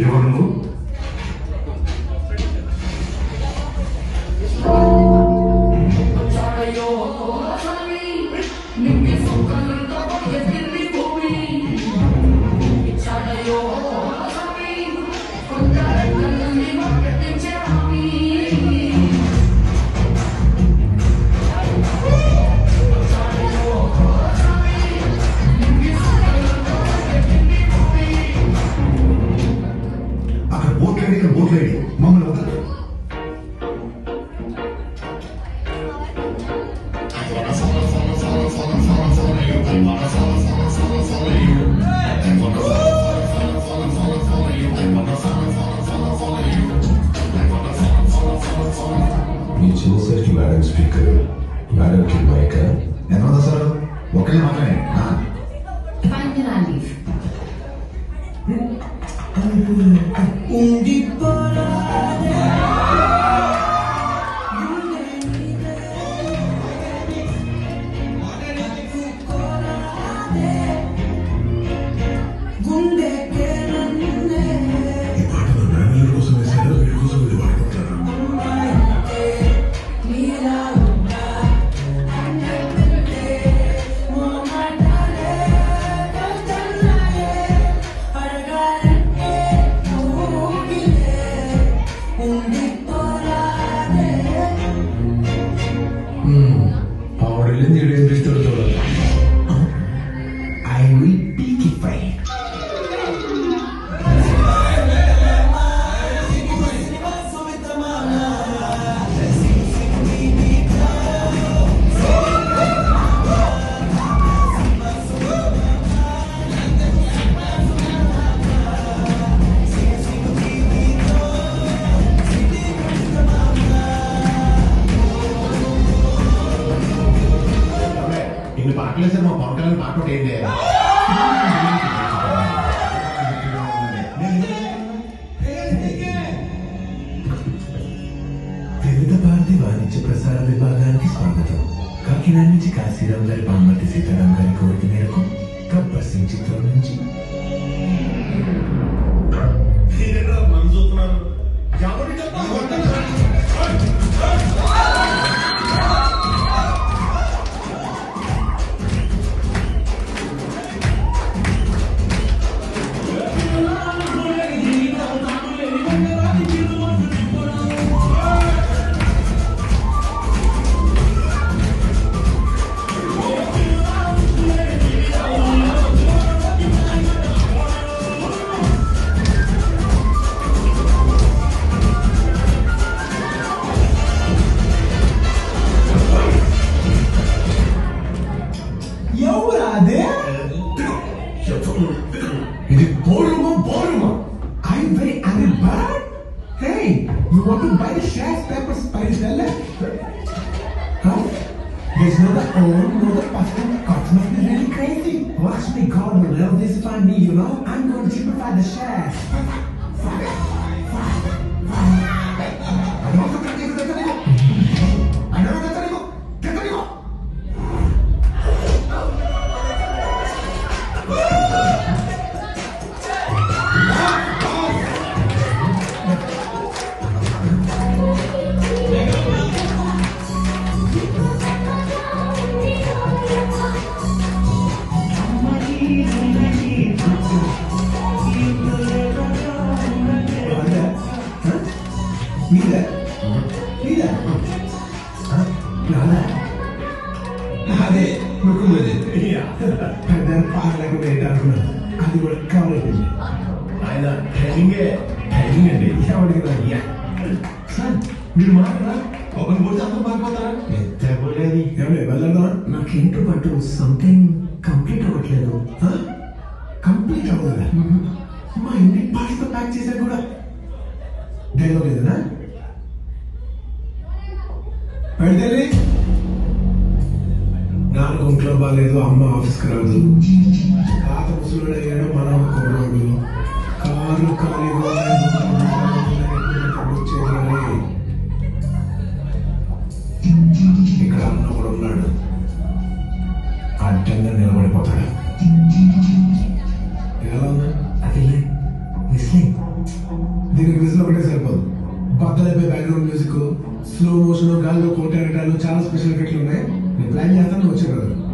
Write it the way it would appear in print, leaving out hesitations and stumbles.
ఎవరు నువ్వు? అక్కడ బోట్లేడి మమ్మల్ని వదలరు. మీ చూసేకి మేడం స్పీకర్, మేడంకి మైక్. ఎంత సార్ ఒకళ్ళే మాట్లాడే ఈ పాటలు మేడం కోసం వేసారు, వీడి కోసం ఇది వాడుకుంటారు. ఆవిడెళ్ళింది ఏడేం చేస్తాడు చూడాలి. ఐ విల్ పీక్ ఫై. ఇన్ని పాటలు వేసారు, మా పవన్ కళ్యాణ్ పాట ఒకటి ఏంటి? వివిధ భారతి వాణిజ్య ప్రసార విభాగానికి స్వాగతం. కాకినాడ నుంచి కాశీరాం గారి బామ్మర్తి సీతారాం గారి కోరిక మేరకు గబ్బర్ సింగ్ చిత్రం నుంచి ఇది బోరుమా? I very angry bird. Hey, you want to buy the shares, papers, spice, huh? There's no the own, no the person. God must be really crazy. Watch me, God will love this if I need, you know. I'm going to simplify the shares. అదే పెద్ద పాటలకు పెట్టారు, అది కూడా కావాలి. ఆయన training అండి. ఎవరికి సార్ మీరు మాట్లాడరా? ఒకరిని పోతే అందరూ మారిపోతారా? ఎత్తపోలేదు. ఎవరు వెళ్ళదా? నాకేంటో పట్టు సంథింగ్ కంప్లీట్ అవ్వట్లేదు. కంప్లీట్ అవ్వదా? మా ఇంటి పాటతో ప్యాక్ చేసా కూడా డైలాగ్ లేదనా? పెడితే నాలుగు ఒంట్లో బాగాలేదు, అమ్మ ఆఫీస్కి రాదు, తాత ముసలుడు అయ్యాడు, మనవ కుర్రాడు, కారు ఖాళీగా వచ్చేది. ఇక్కడ అన్న కూడా ఉన్నాడు, అడ్డంగా నిలబడిపోతాడు. ఎలా ఉన్నా అది మిస్లింగ్ స్లో మోషన్ గాల్లో కోటారటాలు చాలా స్పెషల్ ఎఫెక్ట్లు ఉన్నాయి. నేను ప్లాన్ చేస్తాను, వచ్చే కదా.